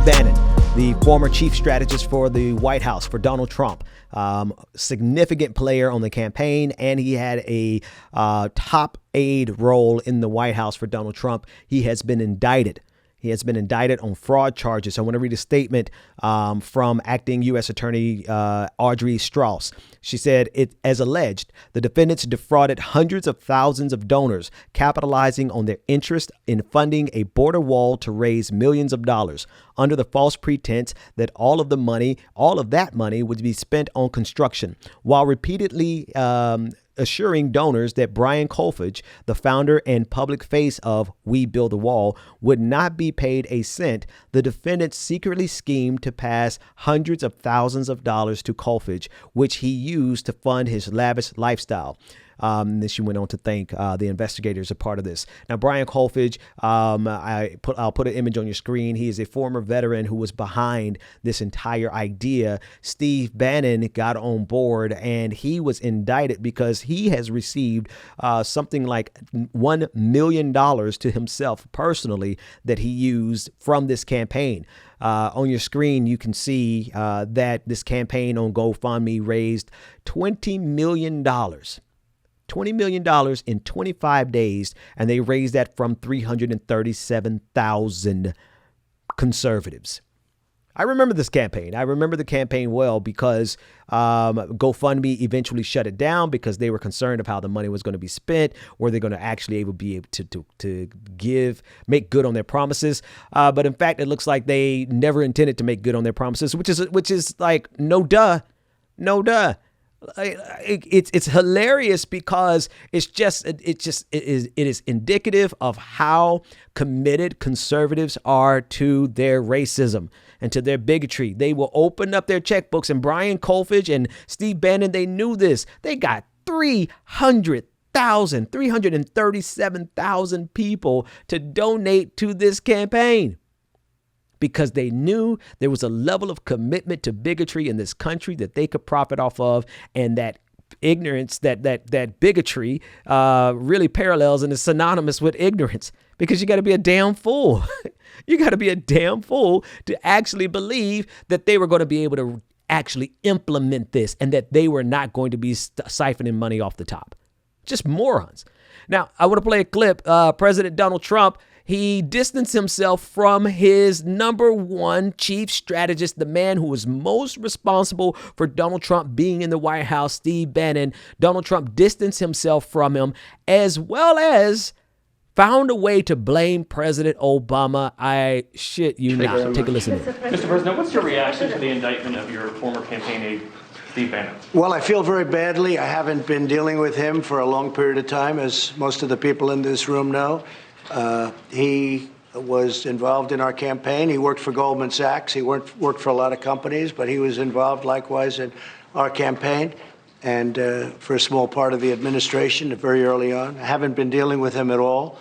Steve Bannon, the former chief strategist for the White House for Donald Trump, significant player on the campaign, and he had a top aide role in the White House for Donald Trump. He has been indicted. He has been indicted on fraud charges. I want to read a statement from acting U.S. Attorney Audrey Strauss. She said, as alleged, the defendants defrauded hundreds of thousands of donors, capitalizing on their interest in funding a border wall to raise millions of dollars under the false pretense that all of that money would be spent on construction, while repeatedly assuring donors that Brian Kolfage, the founder and public face of We Build the Wall, would not be paid a cent. The defendants secretly schemed to pass hundreds of thousands of dollars to Kolfage, which he used to fund his lavish lifestyle. Then she went on to thank the investigators a part of this. Now, Brian Kolfage, I'll put an image on your screen. He is a former veteran who was behind this entire idea. Steve Bannon got on board, and he was indicted because he has received something like $1 million to himself personally that he used from this campaign. On your screen, you can see that this campaign on GoFundMe raised $20 million. $20 million in 25 days, and they raised that from 337,000 conservatives. I remember this campaign. I remember the campaign well because GoFundMe eventually shut it down because they were concerned of how the money was going to be spent. Were they going to actually be able to make good on their promises? But in fact, it looks like they never intended to make good on their promises, which is like no duh. It's hilarious because it is indicative of how committed conservatives are to their racism and to their bigotry. They will open up their checkbooks, and Brian Kolfage and Steve Bannon, they knew this. They got 337,000 people to donate to this campaign, because they knew there was a level of commitment to bigotry in this country that they could profit off of, and that ignorance, that bigotry really parallels and is synonymous with ignorance, because you got to be a damn fool. You got to be a damn fool to actually believe that they were going to be able to actually implement this and that they were not going to be siphoning money off the top. Just morons. Now, I want to play a clip. President Donald Trump, he distanced himself from his number one chief strategist, the man who was most responsible for Donald Trump being in the White House, Steve Bannon. Donald Trump distanced himself from him, as well as found a way to blame President Obama. I shit you not. Take a listen. Mr. President, what's your reaction to the indictment of your former campaign aide, Steve Bannon? Well, I feel very badly. I haven't been dealing with him for a long period of time, as most of the people in this room know. He was involved in our campaign. He worked for Goldman Sachs. He worked for a lot of companies, but he was involved likewise in our campaign and for a small part of the administration very early on. I haven't been dealing with him at all.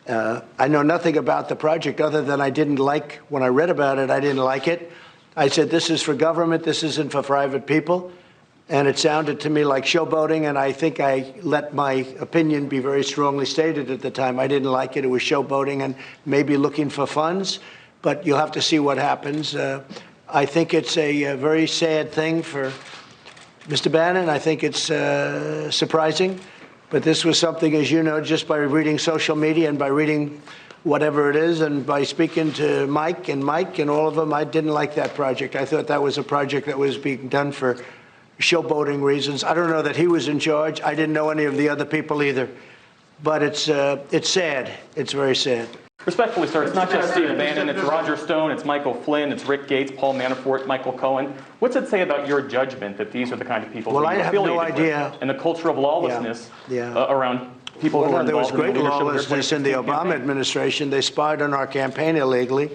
I know nothing about the project other than I didn't like, when I read about it, I didn't like it. I said, this is for government. This isn't for private people. And it sounded to me like showboating, and I think I let my opinion be very strongly stated at the time. I didn't like it. It was showboating and maybe looking for funds, but you'll have to see what happens. I think it's a very sad thing for Mr. Bannon. I think it's surprising, but this was something, as you know, just by reading social media and by reading whatever it is and by speaking to Mike and all of them, I didn't like that project. I thought that was a project that was being done for showboating reasons. I don't know that he was in charge. I didn't know any of the other people either. But it's sad. It's very sad. Respectfully, sir, it's not just Steve Bannon. It's Roger Stone. It's Michael Flynn. It's Rick Gates, Paul Manafort, Michael Cohen. What's it say about your judgment that these are the kind of people who you're affiliated with, and the culture of lawlessness around people who are involved in the leadership of your There was great lawlessness in the Obama administration. They spied on our campaign illegally.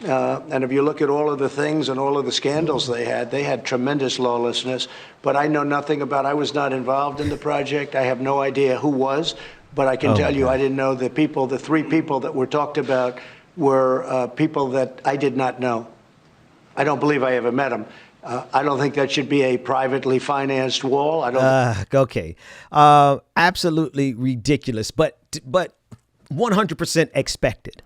And if you look at all of the things and all of the scandals they had tremendous lawlessness. But I know nothing about, I was not involved in the project. I have no idea who was. But I can tell you, I didn't know the people, the three people that were talked about were people that I did not know. I don't believe I ever met them. I don't think that should be a privately financed wall. I don't. Okay. Absolutely ridiculous, but 100% expected.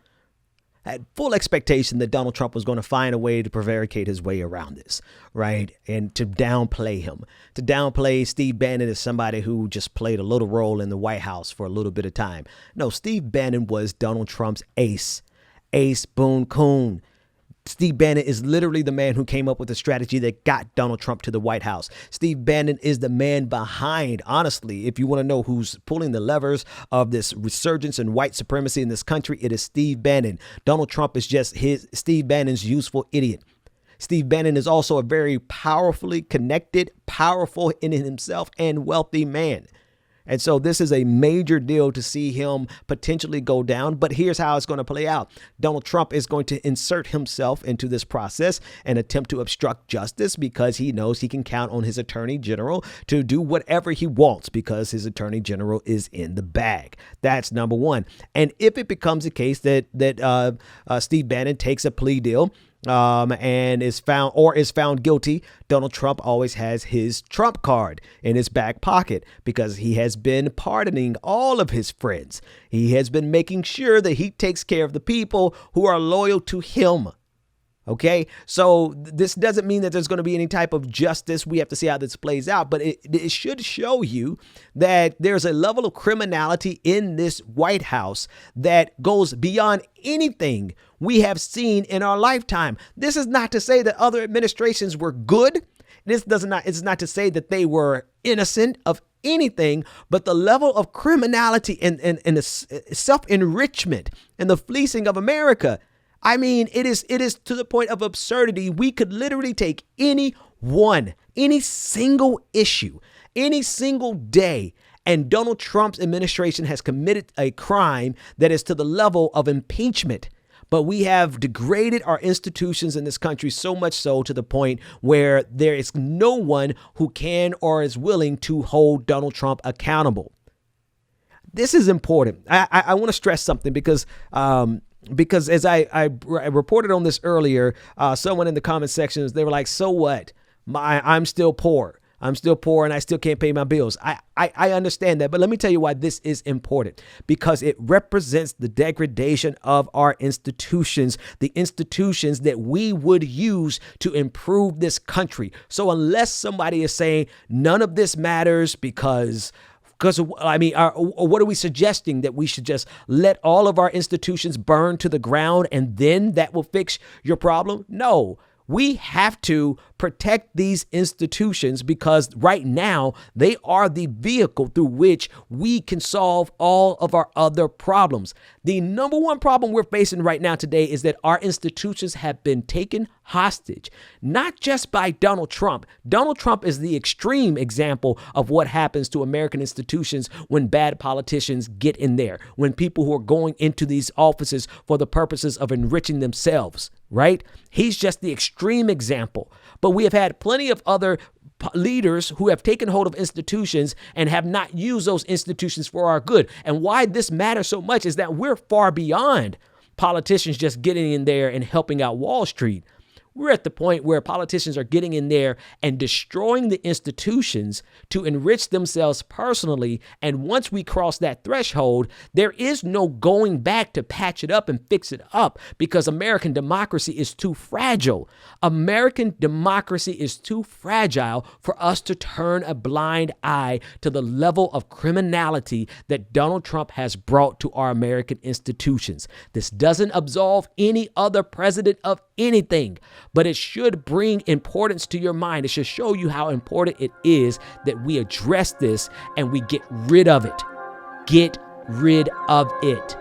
had full expectation that Donald Trump was going to find a way to prevaricate his way around this, right? And to downplay him, to downplay Steve Bannon as somebody who just played a little role in the White House for a little bit of time. No, Steve Bannon was Donald Trump's ace Boone Coon. Steve Bannon is literally the man who came up with the strategy that got Donald Trump to the White House. Steve Bannon is the man behind, honestly, if you want to know who's pulling the levers of this resurgence in white supremacy in this country, it is Steve Bannon. Donald Trump is just Steve Bannon's useful idiot. Steve Bannon is also a very powerfully connected, powerful in himself, and wealthy man. And so this is a major deal to see him potentially go down. But here's how it's going to play out. Donald Trump is going to insert himself into this process and attempt to obstruct justice because he knows he can count on his attorney general to do whatever he wants because his attorney general is in the bag. That's number one. And if it becomes a case that Steve Bannon takes a plea deal, and is found guilty, Donald Trump always has his Trump card in his back pocket because he has been pardoning all of his friends. He has been making sure that he takes care of the people who are loyal to him. OK, so this doesn't mean that there's going to be any type of justice. We have to see how this plays out. But it should show you that there's a level of criminality in this White House that goes beyond anything we have seen in our lifetime. This is not to say that other administrations were good. It's not to say that they were innocent of anything, but the level of criminality and the self-enrichment and the fleecing of America. I mean, it is to the point of absurdity. We could literally take any single issue, any single day, and Donald Trump's administration has committed a crime that is to the level of impeachment. But we have degraded our institutions in this country so much so to the point where there is no one who can or is willing to hold Donald Trump accountable. This is important. I want to stress something because as I reported on this earlier, someone in the comment sections, they were like, so what? I'm still poor. I'm still poor and I still can't pay my bills. I understand that. But let me tell you why this is important, because it represents the degradation of our institutions, the institutions that we would use to improve this country. So unless somebody is saying none of this matters because I mean, what are we suggesting? That we should just let all of our institutions burn to the ground and then that will fix your problem? No. We have to protect these institutions because right now they are the vehicle through which we can solve all of our other problems. The number one problem we're facing right now today is that our institutions have been taken hostage, not just by Donald Trump. Donald Trump is the extreme example of what happens to American institutions when bad politicians get in there, when people who are going into these offices for the purposes of enriching themselves, right? He's just the extreme example. But we have had plenty of other leaders who have taken hold of institutions and have not used those institutions for our good. And why this matters so much is that we're far beyond politicians just getting in there and helping out Wall Street. We're at the point where politicians are getting in there and destroying the institutions to enrich themselves personally. And once we cross that threshold, there is no going back to patch it up and fix it up because American democracy is too fragile. American democracy is too fragile for us to turn a blind eye to the level of criminality that Donald Trump has brought to our American institutions. This doesn't absolve any other president of anything, but it should bring importance to your mind. It should show you how important it is that we address this and we get rid of it. Get rid of it.